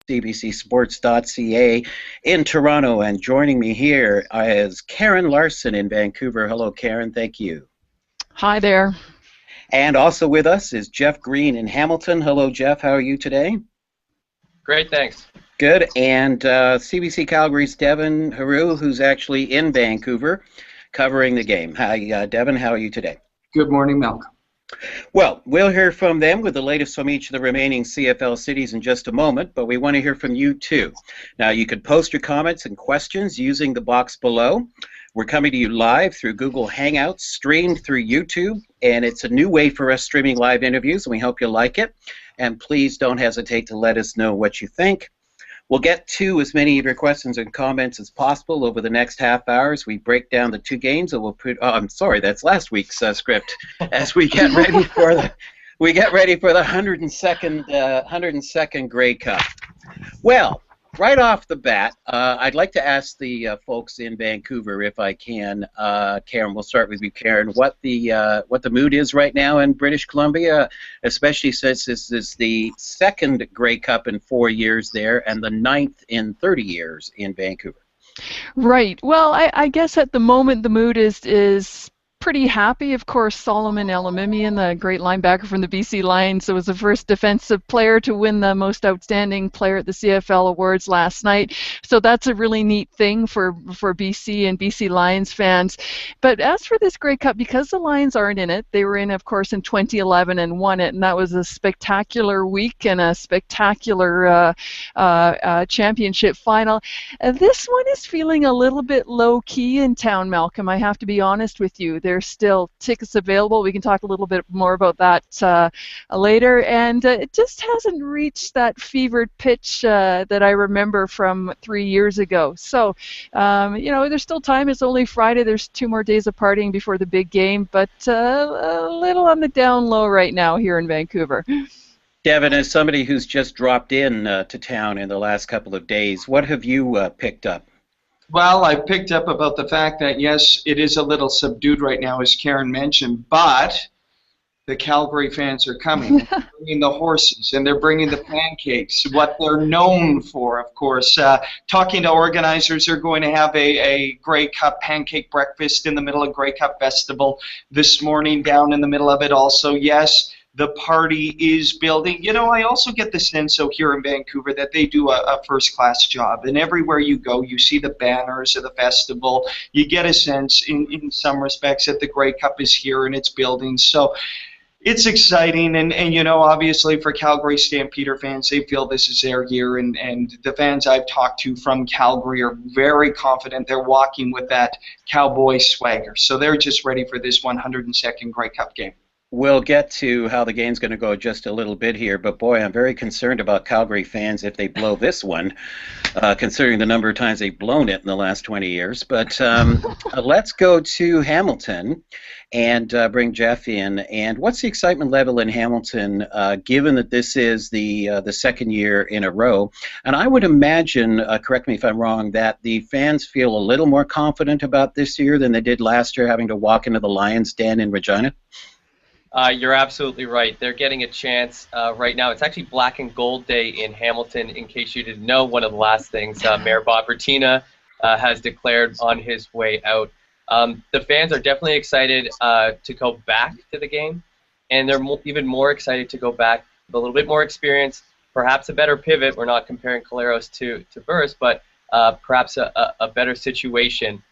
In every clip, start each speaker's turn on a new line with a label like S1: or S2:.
S1: CBCSports.ca in Toronto, and joining me here is Karin Larsen in Vancouver. Hello, Karin. Thank you.
S2: Hi there.
S1: And also with us is Jeff Green in Hamilton. Hello, Jeff. How are you today?
S3: Great, thanks.
S1: Good. And CBC Calgary's Devin Heroux, who's actually in Vancouver, covering the game. Hi, Devin. How are you today?
S4: Good morning, Malcolm.
S1: Well, we'll hear from them with the latest from each of the remaining CFL cities in just a moment, but we want to hear from you too. Now, you can post your comments and questions using the box below. We're coming to you live through Google Hangouts, streamed through YouTube, and it's a new way for us streaming live interviews, and we hope you like it. And please don't hesitate to let us know what you think. We'll get to as many of your questions and comments as possible over the next half hour as we break down the two games that we'll put. Oh, I'm sorry, that's last week's script. As we get ready for the 102nd Grey Cup. Well, right off the bat, I'd like to ask the folks in Vancouver, if I can. Karin, we'll start with you, Karin. What the mood is right now in British Columbia, especially since this is the second Grey Cup in 4 years there and the 9th in 30 years in Vancouver.
S2: Right. Well, I guess at the moment the mood is pretty happy. Of course, Solomon Elimimian, the great linebacker from the BC Lions, was the first defensive player to win the most outstanding player at the CFL Awards last night. So that's a really neat thing for BC and BC Lions fans. But as for this Grey Cup, because the Lions aren't in it, they were in, of course, in 2011 and won it, and that was a spectacular week and a spectacular championship final. This one is feeling a little bit low-key in town, Malcolm. I have to be honest with you. There's still tickets available. We can talk a little bit more about that later. And it just hasn't reached that fevered pitch that I remember from 3 years ago. So, you know, there's still time. It's only Friday. There's 2 more days of partying before the big game, but a little on the down low right now here in Vancouver.
S1: Devin, as somebody who's just dropped in to town in the last couple of days, what have you picked up?
S4: Well, I picked up about the fact that, yes, it is a little subdued right now, as Karin mentioned, but the Calgary fans are coming. They're bringing the horses, and they're bringing the pancakes, what they're known for, of course. Talking to organizers, they're going to have a Grey Cup pancake breakfast in the middle of Grey Cup Festival this morning down in the middle of it also. Yes, the party is building. You know, I also get the sense here in Vancouver that they do a first-class job. And everywhere you go, you see the banners of the festival. You get a sense, in some respects, that the Grey Cup is here and it's building. So it's exciting. And you know, obviously for Calgary Stampeder fans, they feel this is their year. And the fans I've talked to from Calgary are very confident. They're walking with that cowboy swagger. So they're just ready for this 102nd Grey Cup game.
S1: We'll get to how the game's going to go just a little bit here, but boy, I'm very concerned about Calgary fans if they blow this one, considering the number of times they've blown it in the last 20 years. But let's go to Hamilton and bring Jeff in. And what's the excitement level in Hamilton, given that this is the second year in a row? And I would imagine, correct me if I'm wrong, that the fans feel a little more confident about this year than they did last year, having to walk into the Lions' Den in Regina.
S3: You're absolutely right. They're getting a chance right now. It's actually Black and Gold Day in Hamilton, in case you didn't know. One of the last things Mayor Bob Bertina has declared on his way out. The fans are definitely excited to go back to the game, and they're even more excited to go back with a little bit more experience, perhaps a better pivot. We're not comparing Collaros to Burris, but perhaps a better situation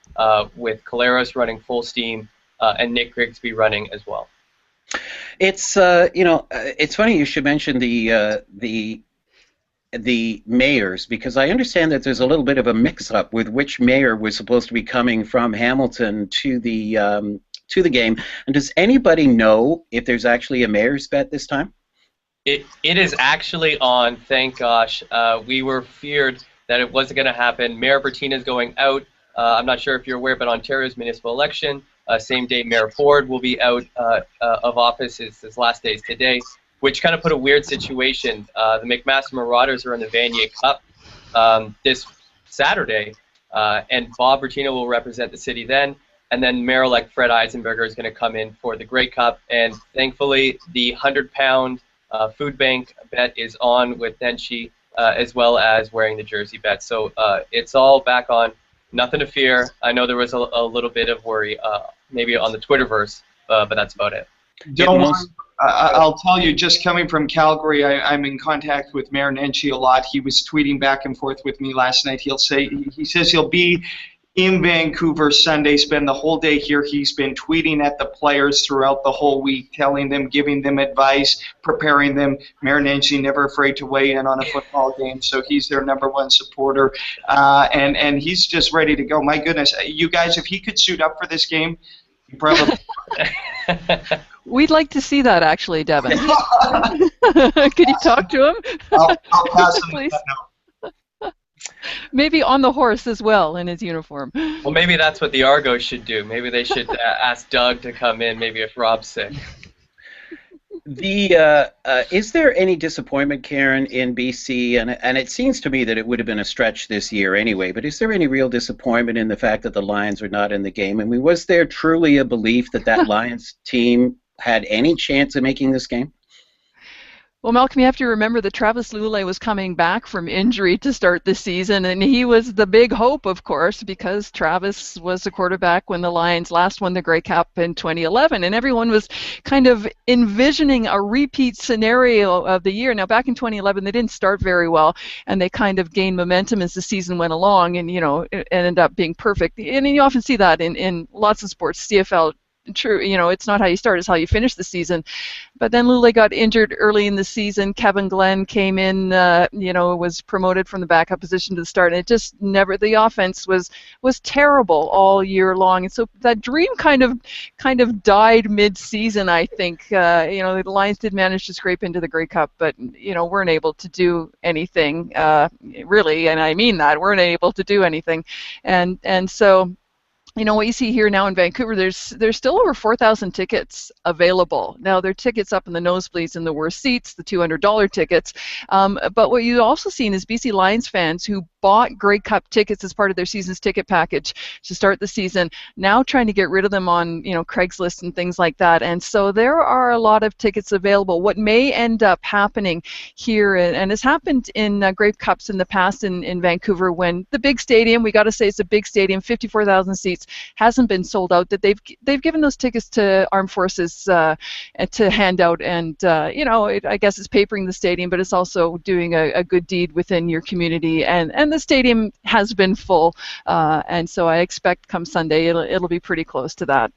S3: with Collaros running full steam and Nick Grigsby running as well.
S1: It's you know, it's funny you should mention the mayors, because I understand that there's a little bit of a mix-up with which mayor was supposed to be coming from Hamilton to the game. And does anybody know if there's actually a mayor's bet this time?
S3: It is actually on. Thank gosh. We were feared that it wasn't going to happen. Mayor Bertina is going out. I'm not sure if you're aware, but Ontario's municipal election. Same day, Mayor Ford will be out of office. His last day is today, which kind of put a weird situation. The McMaster Marauders are in the Vanier Cup this Saturday, and Bob Bertina will represent the city then. And then Mayor-elect Fred Eisenberger is going to come in for the Grey Cup. And thankfully, the 100-pound food bank bet is on with Denshi as well as wearing the jersey bet. So it's all back on. Nothing to fear. I know there was a little bit of worry, maybe on the Twitterverse, but that's about it.
S4: Don't worry. I'll tell you, just coming from Calgary, I'm in contact with Mayor Nenshi a lot. He was tweeting back and forth with me last night. He says he'll be in Vancouver Sunday, spend the whole day here. He's been tweeting at the players throughout the whole week, telling them, giving them advice, preparing them. Mayor Nenshi never afraid to weigh in on a football game, so he's their #1 supporter, and he's just ready to go. My goodness, you guys, if he could suit up for this game, he probably
S2: We'd like to see that, actually, Devin. Could you talk to him?
S4: I'll pass him
S2: Please.
S4: that note.
S2: Maybe on the horse as well in his uniform.
S3: Well, maybe that's what the Argos should do. Maybe they should ask Doug to come in, maybe if Rob's sick.
S1: Is there any disappointment, Karin, in BC? And it seems to me that it would have been a stretch this year anyway, but is there any real disappointment in the fact that the Lions are not in the game? I mean, was there truly a belief that Lions team had any chance of making this game?
S2: Well, Malcolm, you have to remember that Travis Lulay was coming back from injury to start the season, and he was the big hope, of course, because Travis was the quarterback when the Lions last won the Grey Cup in 2011, and everyone was kind of envisioning a repeat scenario of the year. Now, back in 2011, they didn't start very well, and they kind of gained momentum as the season went along, and, it ended up being perfect. And you often see that in lots of sports, CFL. True, it's not how you start, it's how you finish the season. But then Lulay got injured early in the season. Kevin Glenn came in, was promoted from the backup position to the start, and it just never. The offense was terrible all year long, and so that dream kind of died mid-season. I think the Lions did manage to scrape into the Grey Cup, but weren't able to do anything really, and I mean that weren't able to do anything, and so. What you see here now in Vancouver, there's still over 4,000 tickets available. Now, there are tickets up in the nosebleeds in the worst seats, the $200 tickets. But what you've also seen is BC Lions fans who bought Grey Cup tickets as part of their season's ticket package to start the season, now trying to get rid of them on Craigslist and things like that. And so there are a lot of tickets available. What may end up happening here, and has happened in Grey Cups in the past in Vancouver, when the big stadium, we got to say it's a big stadium, 54,000 seats, hasn't been sold out, that they've given those tickets to armed forces to hand out, and I guess it's papering the stadium, but it's also doing a good deed within your community, and the stadium has been full, and so I expect come Sunday it'll be pretty close to that.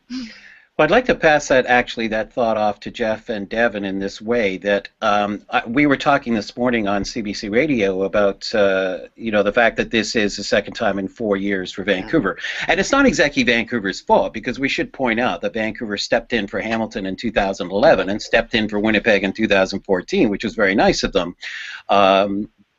S1: Well, I'd like to pass that thought off to Jeff and Devin in this way, that we were talking this morning on CBC Radio about the fact that this is the second time in 4 years for Vancouver. And it's not exactly Vancouver's fault, because we should point out that Vancouver stepped in for Hamilton in 2011 and stepped in for Winnipeg in 2014, which was very nice of them.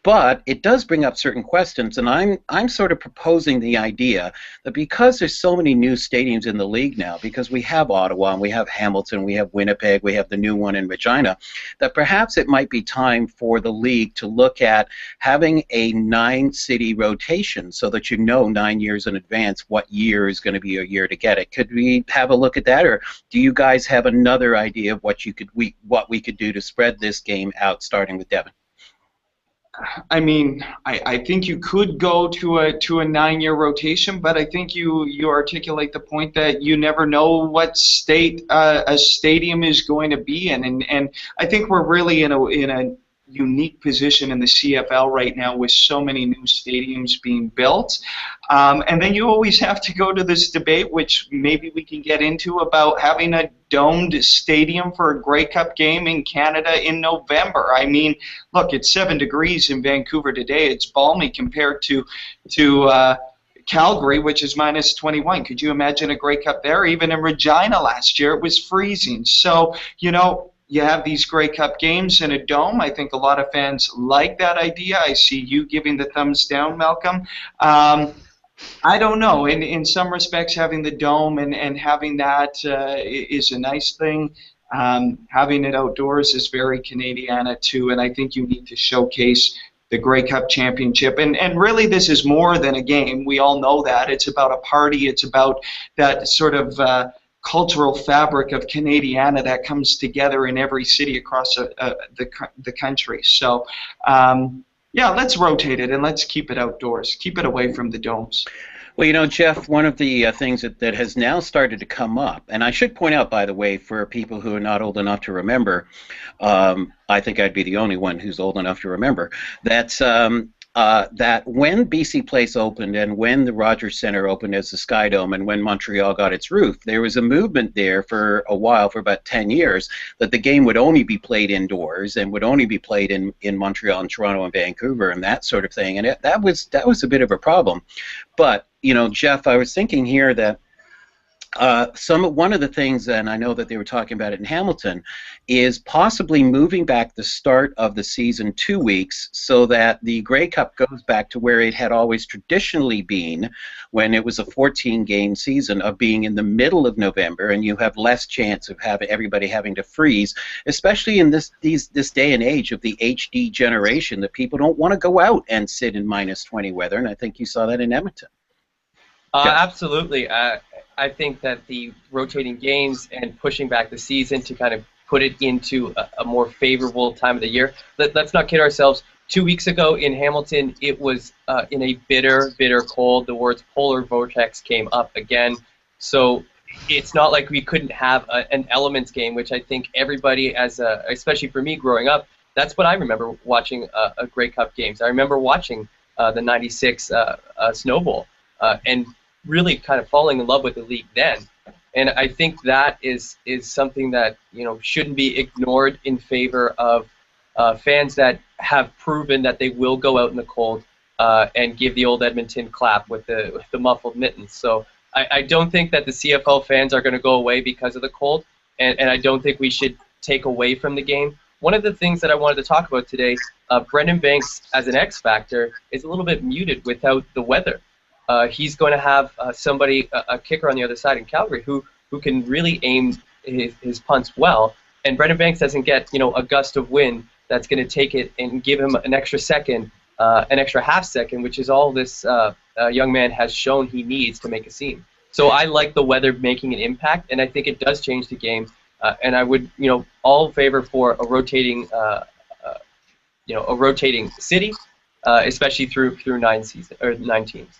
S1: But it does bring up certain questions, and I'm sort of proposing the idea that because there's so many new stadiums in the league now, because we have Ottawa, and we have Hamilton, we have Winnipeg, we have the new one in Regina, that perhaps it might be time for the league to look at having a 9-city rotation, so that 9 years in advance what year is going to be a year to get it. Could we have a look at that, or do you guys have another idea of what we could do to spread this game out, starting with Devin?
S4: I mean, I think you could go to a 9-year rotation, but I think you articulate the point that you never know what state a stadium is going to be in, and I think we're really in a unique position in the CFL right now with so many new stadiums being built. And then you always have to go to this debate, which maybe we can get into, about having a domed stadium for a Grey Cup game in Canada in November. I mean, look, it's 7 degrees in Vancouver today. It's balmy compared to Calgary, which is minus 21. Could you imagine a Grey Cup there? Even in Regina last year, it was freezing. So, you have these Grey Cup games in a dome. I think a lot of fans like that idea. I see you giving the thumbs down, Malcolm. I don't know. In some respects, having the dome and having that is a nice thing. Having it outdoors is very Canadiana too, and I think you need to showcase the Grey Cup championship. And really, this is more than a game. We all know that. It's about a party. It's about that sort of cultural fabric of Canadiana that comes together in every city across the country. So Yeah, let's rotate it and let's keep it outdoors. Keep it away from the domes.
S1: Well, Jeff, one of the things that has now started to come up, and I should point out, by the way, for people who are not old enough to remember, I think I'd be the only one who's old enough to remember, that when BC Place opened and when the Rogers Centre opened as the Sky Dome and when Montreal got its roof, there was a movement there for a while, for about 10 years, that the game would only be played indoors and would only be played in Montreal and Toronto and Vancouver and that sort of thing. And that was a bit of a problem. But, Jeff, I was thinking here that one of the things, and I know that they were talking about it in Hamilton, is possibly moving back the start of the season 2 weeks so that the Grey Cup goes back to where it had always traditionally been when it was a 14-game season, of being in the middle of November, and you have less chance of everybody having to freeze, especially in this day and age of the HD generation, that people don't want to go out and sit in -20 weather, and I think you saw that in Edmonton.
S3: Absolutely. I think that the rotating games and pushing back the season to kind of put it into a more favorable time of the year. Let's not kid ourselves. 2 weeks ago in Hamilton, it was in a bitter, bitter cold. The words polar vortex came up again. So it's not like we couldn't have an elements game, which I think everybody, especially for me growing up, that's what I remember watching a Grey Cup games. I remember watching the '96 Snow Bowl and really kind of falling in love with the league then. And I think that is something that shouldn't be ignored in favor of fans that have proven that they will go out in the cold and give the old Edmonton clap with the muffled mittens. So I don't think that the CFL fans are going to go away because of the cold, and I don't think we should take away from the game. One of the things that I wanted to talk about today, Brendan Banks as an X factor is a little bit muted without the weather. He's going to have somebody, a kicker on the other side in Calgary, who can really aim his punts well. And Brendan Banks doesn't get a gust of wind that's going to take it and give him an extra second, an extra half second, which is all this young man has shown he needs to make a seam. So I like the weather making an impact, and I think it does change the game. And I would all favor for a rotating city, especially through 9 teams.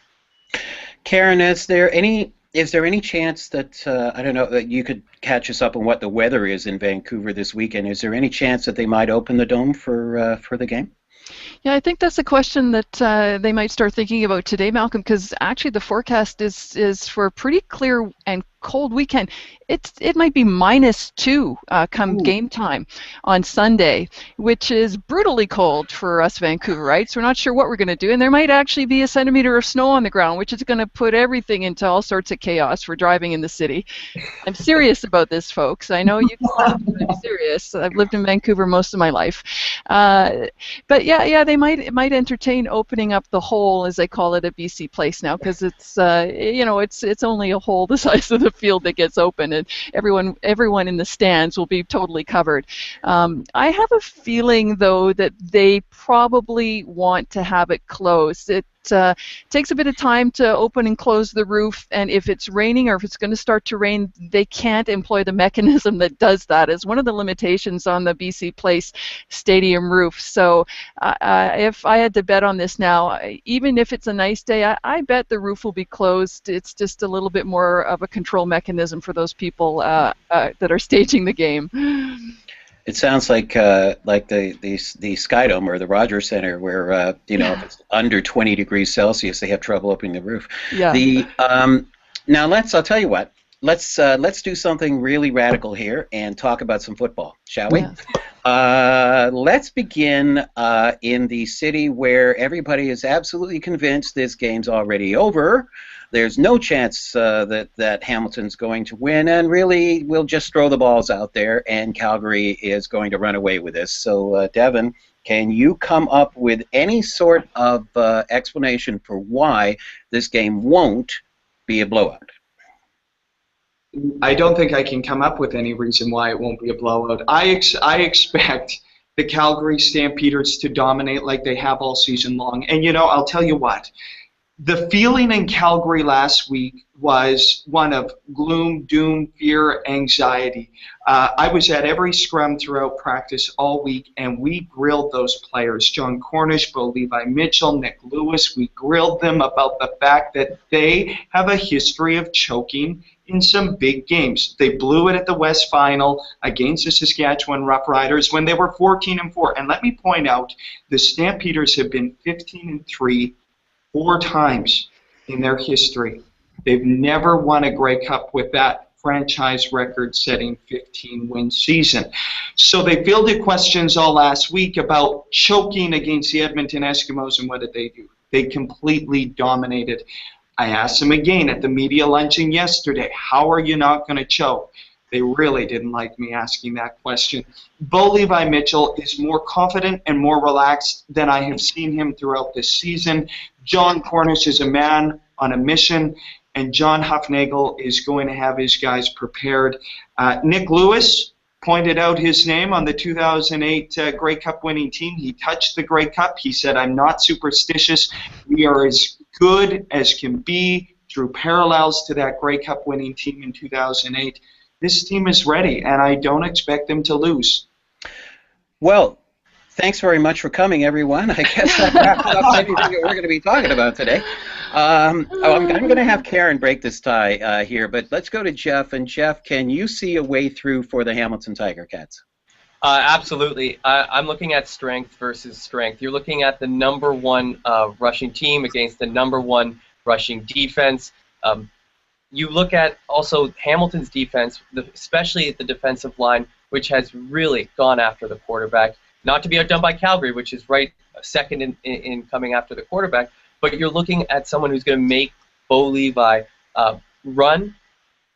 S1: Karin, is there any chance that I don't know, that you could catch us up on what the weather is in Vancouver this weekend? Is there any chance that they might open the dome for the game?
S2: Yeah, I think that's a question that they might start thinking about today, Malcolm, because actually the forecast is for a pretty clear and cold weekend. It might be -2 come game time on Sunday, which is brutally cold for us Vancouverites. We're not sure what we're going to do, and there might actually be a centimeter of snow on the ground, which is going to put everything into all sorts of chaos for driving in the city. I'm serious about this, folks. I know you can laugh, but I'm serious. I've lived in Vancouver most of my life. But yeah, they might entertain opening up the hole, as they call it at BC Place now, because it's it's only a hole the size of the field that gets open, and everyone in the stands will be totally covered. I have a feeling, though, that they probably want to have it closed. It takes a bit of time to open and close the roof, and if it's raining or if it's going to start to rain, they can't employ the mechanism that does that. It's one of the limitations on the BC Place stadium roof. So if I had to bet on this now, even if it's a nice day, I bet the roof will be closed. It's just a little bit more of a control mechanism for those people that are staging the game.
S1: It sounds like the Sky Dome or the Rogers Centre, where if it's under 20 degrees Celsius, they have trouble opening the roof.
S2: Yeah.
S1: Now I'll tell you what. Let's do something really radical here and talk about some football, shall we? Yeah. Let's begin in the city where everybody is absolutely convinced this game's already over. There's no chance that Hamilton's going to win, and really we'll just throw the balls out there, and Calgary is going to run away with this. So, Devin, can you come up with any sort of explanation for why this game won't be a blowout?
S4: I don't think I can come up with any reason why it won't be a blowout. I expect the Calgary Stampeders to dominate like they have all season long. And, I'll tell you what. The feeling in Calgary last week was one of gloom, doom, fear, anxiety. I was at every scrum throughout practice all week, and we grilled those players, John Cornish, Bo Levi Mitchell, Nick Lewis. We grilled them about the fact that they have a history of choking in some big games. They blew it at the West Final against the Saskatchewan Roughriders when they were 14-4. And let me point out, the Stampeders have been 15-3 4 times in their history. They've never won a Grey Cup with that franchise record-setting 15-win season. So they fielded questions all last week about choking against the Edmonton Eskimos, and what did they do? They completely dominated. I asked them again at the media luncheon yesterday, how are you not going to choke? They really didn't like me asking that question. Bo Levi Mitchell is more confident and more relaxed than I have seen him throughout this season. John Cornish is a man on a mission, and John Hufnagel is going to have his guys prepared. Nick Lewis pointed out his name on the 2008 Grey Cup winning team. He touched the Grey Cup. He said, I'm not superstitious. We are as good as can be, drew parallels to that Grey Cup winning team in 2008. This team is ready, and I don't expect them to lose.
S1: Well, thanks very much for coming, everyone. I guess that wraps up everything that we're going to be talking about today. I'm going to have Karin break this tie here, but let's go to Jeff. And Jeff, can you see a way through for the Hamilton Tiger Cats?
S3: Absolutely. I'm looking at strength versus strength. You're looking at the #1 rushing team against the #1 rushing defense. You look at also Hamilton's defense, especially the defensive line, which has really gone after the quarterback. Not to be outdone by Calgary, which is right second in coming after the quarterback, but you're looking at someone who's going to make Bo Levi run.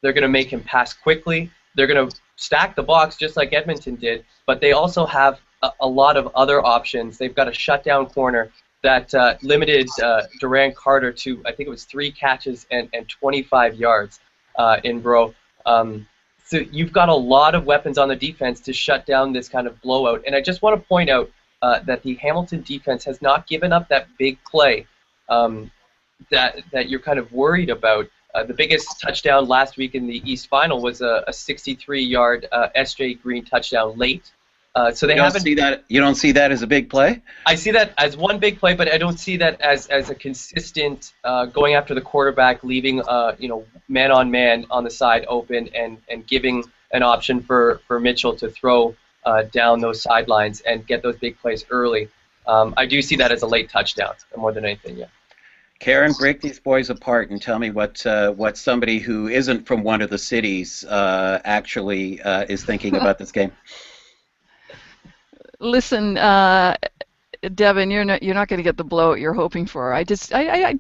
S3: They're going to make him pass quickly. They're going to stack the box just like Edmonton did, but they also have a lot of other options. They've got a shutdown corner that limited Durant Carter to, I think it was 3 catches and 25 yards in Bro. So you've got a lot of weapons on the defense to shut down this kind of blowout. And I just want to point out that the Hamilton defense has not given up that big play that you're kind of worried about. The biggest touchdown last week in the East Final was a 63-yard S.J. Green touchdown late. So they haven't.
S1: You don't see that as a big play?
S3: I see that as one big play, but I don't see that as a consistent going after the quarterback, leaving man on man on the side open, and giving an option for Mitchell to throw down those sidelines and get those big plays early. I do see that as a late touchdown more than anything. Yeah.
S1: Karin, break these boys apart and tell me what somebody who isn't from one of the cities actually is thinking about this game.
S2: Listen, Devin, you're not going to get the blowout you're hoping for. I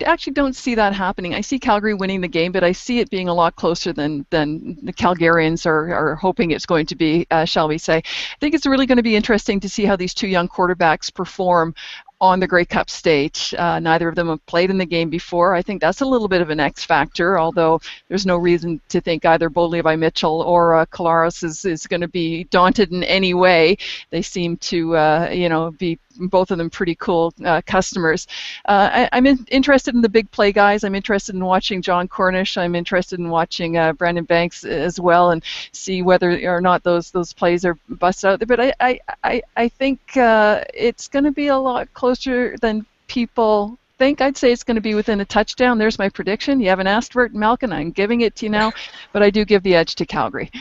S2: actually don't see that happening. I see Calgary winning the game, but I see it being a lot closer than the Calgarians are hoping it's going to be, shall we say. I think it's really going to be interesting to see how these 2 young quarterbacks perform on the Grey Cup stage. Neither of them have played in the game before. I think that's a little bit of an X factor, although there's no reason to think either Bo Levi Mitchell or Kolaris is going to be daunted in any way. They seem to be both of them pretty cool customers. I'm interested in the big play guys. I'm interested in watching John Cornish. I'm interested in watching Brandon Banks as well, and see whether or not those plays are busted out there. But I think it's going to be a lot closer than people think. I'd say it's going to be within a touchdown. There's my prediction. You haven't asked for it, Malkin. I'm giving it to you now, but I do give the edge to Calgary.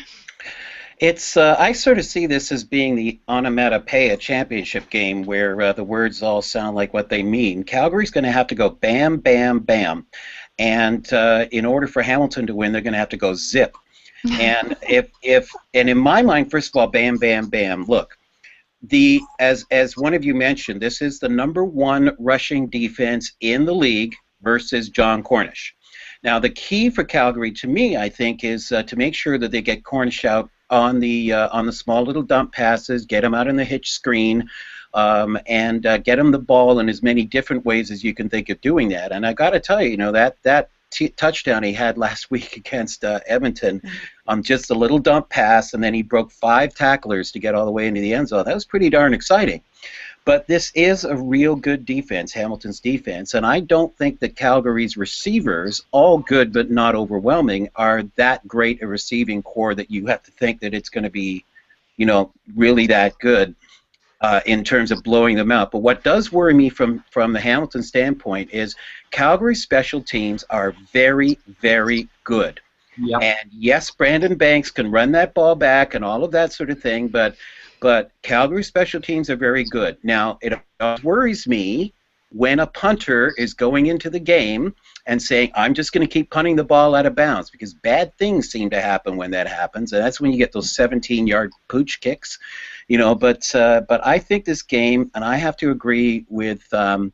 S1: It's I sort of see this as being the onomatopoeia championship game where the words all sound like what they mean. Calgary's going to have to go bam, bam, bam, and in order for Hamilton to win, they're going to have to go zip. And and in my mind, first of all, bam, bam, bam. Look, as one of you mentioned, this is the #1 rushing defense in the league versus John Cornish. Now, the key for Calgary, to me, I think, is to make sure that they get Cornish out on the small little dump passes, get him out in the hitch screen, and get him the ball in as many different ways as you can think of doing that. And I got to tell you, that touchdown he had last week against Edmonton on just a little dump pass, and then he broke 5 tacklers to get all the way into the end zone. That was pretty darn exciting. But this is a real good defense, Hamilton's defense, and I don't think that Calgary's receivers, all good but not overwhelming, are that great a receiving core that you have to think that it's going to be, really that good in terms of blowing them out. But what does worry me from the Hamilton standpoint is Calgary's special teams are very, very good.
S4: Yep.
S1: And yes, Brandon Banks can run that ball back and all of that sort of thing, but Calgary special teams are very good. Now, it worries me when a punter is going into the game and saying, I'm just going to keep punting the ball out of bounds, because bad things seem to happen when that happens, and that's when you get those 17-yard pooch kicks. But I think this game, and I have to agree with the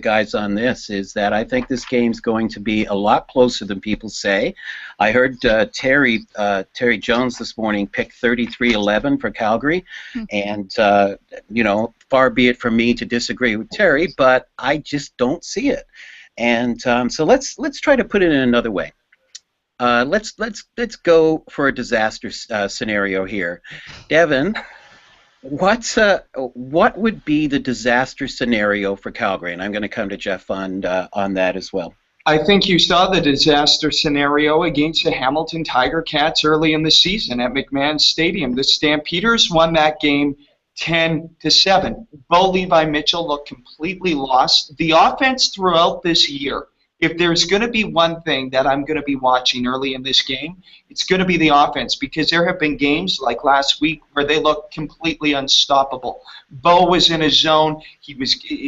S1: guys on this, is that I think this game's going to be a lot closer than people say. I heard Terry Jones this morning pick 33-11 for Calgary, and far be it from me to disagree with Terry, but I just don't see it. And so let's try to put it in another way. Let's go for a disaster scenario here, Devin. What would be the disaster scenario for Calgary? And I'm going to come to Jeff on that as well.
S4: I think you saw the disaster scenario against the Hamilton Tiger Cats early in the season at McMahon Stadium. The Stampeders won that game 10-7. Bo Levi Mitchell looked completely lost. The offense throughout this year, if there's going to be one thing that I'm going to be watching early in this game, it's going to be the offense, because there have been games like last week where they looked completely unstoppable. Bo was in his zone.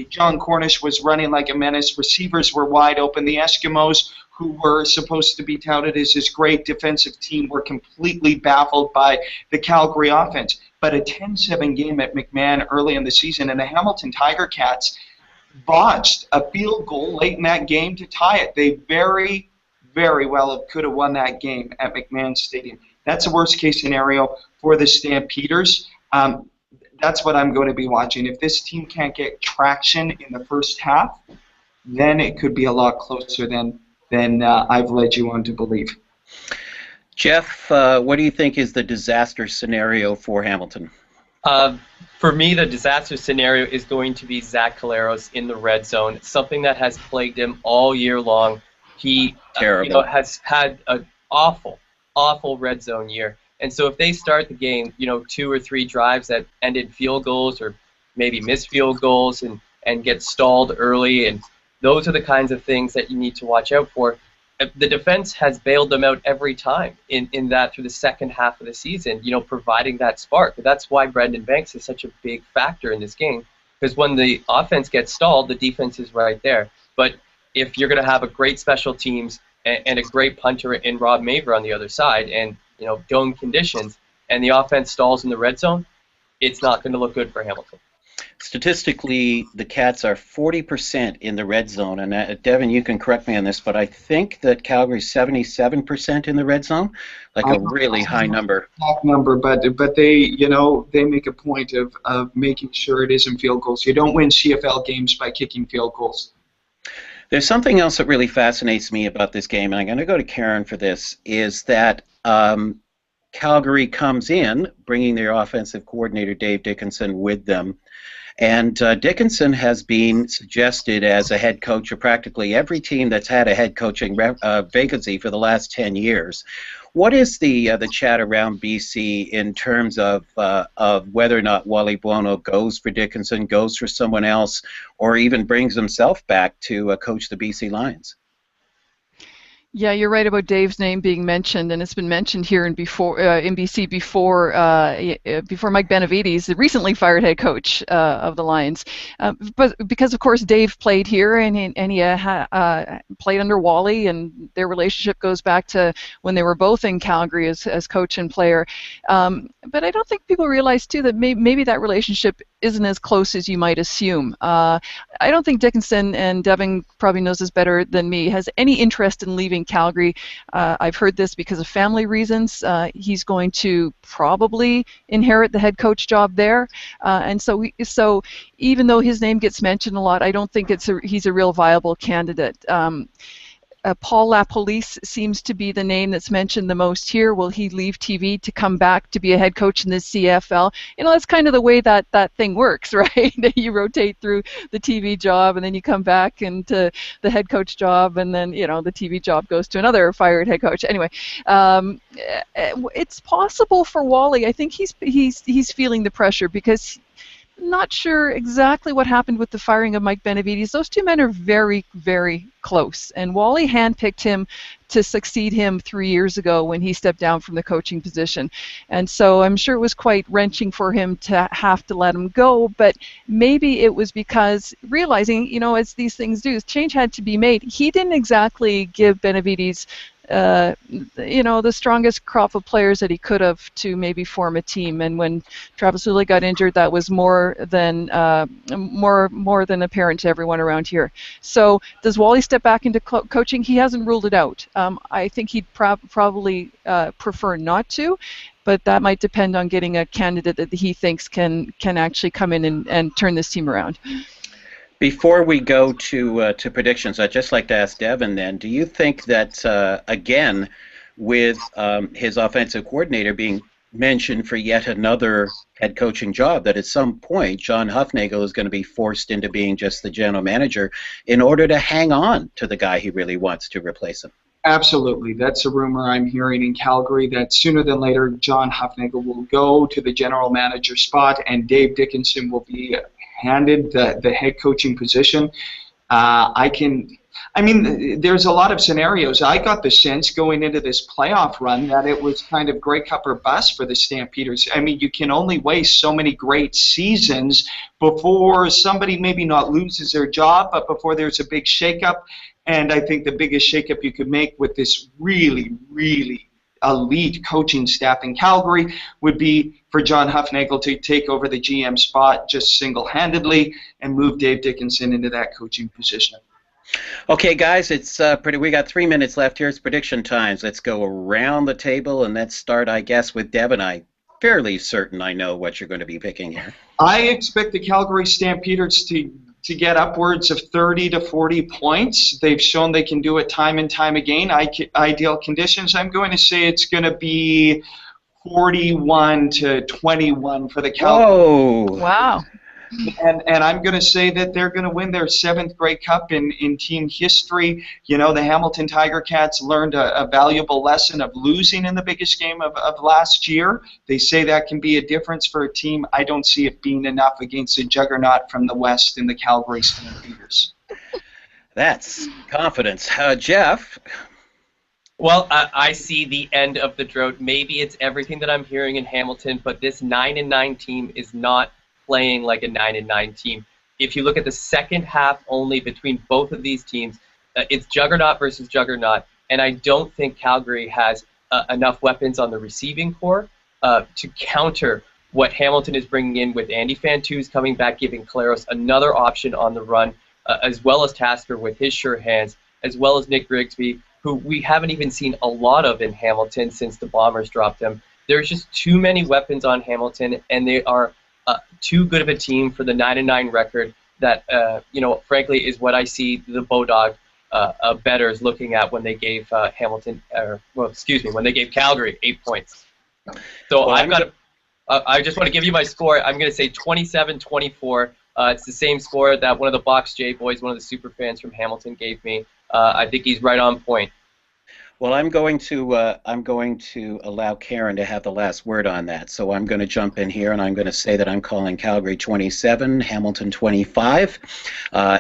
S4: John Cornish was running like a menace. Receivers were wide open. The Eskimos, who were supposed to be touted as this great defensive team, were completely baffled by the Calgary offense. But a 10-7 game at McMahon early in the season, and the Hamilton Tiger Cats botched a field goal late in that game to tie it. They very, very well could have won that game at McMahon Stadium. That's a worst-case scenario for the Stampeders. That's what I'm going to be watching. If this team can't get traction in the first half, then it could be a lot closer than I've led you on to believe.
S1: Jeff, what do you think is the disaster scenario for Hamilton?
S3: For me, the disaster scenario is going to be Zach Caleros in the red zone, something that has plagued him all year long. He has had an awful red zone year. And so if they start the game, 2 or 3 drives that ended field goals or maybe missed field goals and get stalled early, and those are the kinds of things that you need to watch out for. The defense has bailed them out every time in that through the second half of the season, providing that spark. That's why Brandon Banks is such a big factor in this game, because when the offense gets stalled, the defense is right there. But if you're going to have a great special teams and a great punter in Rob Maver on the other side, and dome conditions, and the offense stalls in the red zone, it's not going to look good for Hamilton.
S1: Statistically, the Cats are 40% in the red zone, and Devin, you can correct me on this, but I think that Calgary's 77% in the red zone, like a really high number.
S4: But they make a point of making sure it isn't field goals. You don't win CFL games by kicking field goals.
S1: There's something else that really fascinates me about this game, and I'm going to go to Karin for this, is that Calgary comes in bringing their offensive coordinator Dave Dickenson with them. And Dickenson has been suggested as a head coach of practically every team that's had a head coaching vacancy for the last 10 years. What is the chat around BC in terms of whether or not Wally Buono goes for Dickenson, goes for someone else, or even brings himself back to coach the BC Lions?
S2: Yeah, you're right about Dave's name being mentioned, and it's been mentioned here in BC before Mike Benavides, the recently fired head coach of the Lions. But because of course Dave played here, and he played under Wally, and their relationship goes back to when they were both in Calgary as coach and player. But I don't think people realize too that maybe that relationship isn't as close as you might assume. I don't think Dickenson, and Devin probably knows this better than me, has any interest in leaving Calgary. I've heard this because of family reasons. He's going to probably inherit the head coach job there, and so even though his name gets mentioned a lot, I don't think he's a real viable candidate. Paul LaPolice seems to be the name that's mentioned the most here. Will he leave TV to come back to be a head coach in the CFL? That's kind of the way that thing works, right? You rotate through the TV job, and then you come back into the head coach job, and then the TV job goes to another fired head coach. Anyway, it's possible for Wally. I think he's feeling the pressure because. Not sure exactly what happened with the firing of Mike Benavides. Those two men are very, very close. And Wally handpicked him to succeed him 3 years ago when he stepped down from the coaching position. And so I'm sure it was quite wrenching for him to have to let him go. But maybe it was because realizing, as these things do, change had to be made. He didn't exactly give Benavides the strongest crop of players that he could have to maybe form a team. And when Travis Woolley got injured, that was more than apparent to everyone around here. So does Wally step back into coaching? He hasn't ruled it out. I think he'd probably prefer not to, but that might depend on getting a candidate that he thinks can actually come in and turn this team around.
S1: Before we go to predictions, I'd just like to ask Devin then, do you think that, again, with his offensive coordinator being mentioned for yet another head coaching job, that at some point John Hufnagel is going to be forced into being just the general manager in order to hang on to the guy he really wants to replace him?
S4: Absolutely. That's a rumor I'm hearing in Calgary, that sooner than later John Hufnagel will go to the general manager spot and Dave Dickinson will be handed the head coaching position. There's a lot of scenarios. I got the sense going into this playoff run that it was kind of Grey Cup or bust for the Stampeders. You can only waste so many great seasons before somebody maybe not loses their job, but before there's a big shakeup. And I think the biggest shakeup you could make with this really, really elite coaching staff in Calgary would be for John Hufnagel to take over the GM spot just single-handedly and move Dave Dickinson into that coaching position.
S1: Okay, guys, it's we got 3 minutes left here. It's prediction times. Let's go around the table, and let's start, I guess, with Devin. I'm fairly certain I know what you're going to be picking here.
S4: I expect the Calgary Stampeders to get upwards of 30 to 40 points. They've shown they can do it time and time again. Ideal conditions, I'm going to say it's going to be 41 to 21 for the Calgary.
S1: Whoa!
S2: Wow.
S4: And I'm going to say that they're going to win their 7th Grey Cup in team history. The Hamilton Tiger Cats learned a valuable lesson of losing in the biggest game of last year. They say that can be a difference for a team. I don't see it being enough against a juggernaut from the West in the Calgary Stampeders.
S1: That's confidence. Jeff?
S3: Well, I see the end of the drought. Maybe it's everything that I'm hearing in Hamilton, but this 9-9 team is not playing like a 9-9 team. If you look at the second half only between both of these teams, it's juggernaut versus juggernaut, and I don't think Calgary has enough weapons on the receiving core to counter what Hamilton is bringing in with Andy Fantouz coming back, giving Claros another option on the run, as well as Tasker with his sure hands, as well as Nick Grigsby, who we haven't even seen a lot of in Hamilton since the Bombers dropped him. There's just too many weapons on Hamilton, and they are too good of a team for the 9-9 record that, frankly, is what I see the Bodog bettors looking at when they gave when they gave Calgary 8 points. So well, I just want to give you my score. I'm going to say 27-24. It's the same score that one of the Box J boys, one of the super fans from Hamilton, gave me. I think he's right on point.
S1: Well, I'm going to allow Karin to have the last word on that. So I'm going to jump in here, and I'm going to say that I'm calling Calgary 27, Hamilton 25,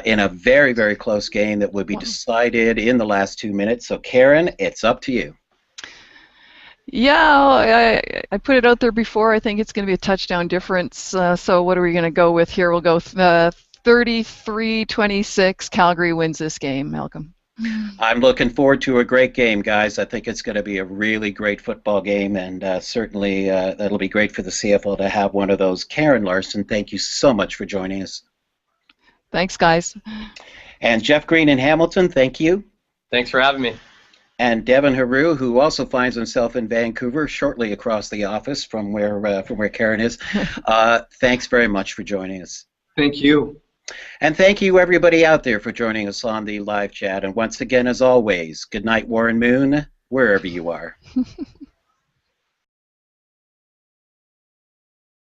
S1: in a very, very close game that would be decided in the last 2 minutes. So Karin, it's up to you.
S2: Yeah, I put it out there before. I think it's going to be a touchdown difference. So what are we going to go with here? We'll go 33-26. Calgary wins this game, Malcolm.
S1: I'm looking forward to a great game, guys. I think it's going to be a really great football game, and certainly that'll be great for the CFL to have one of those. Karin, Larsen, thank you so much for joining us.
S2: Thanks, guys.
S1: And Jeff Green in Hamilton, thank you.
S3: Thanks for having me.
S1: And Devin Heroux, who also finds himself in Vancouver, shortly across the office from where Karin is. Thanks very much for joining us.
S4: Thank you.
S1: And thank you, everybody out there, for joining us on the live chat. And once again, as always, good night, Warren Moon, wherever you are.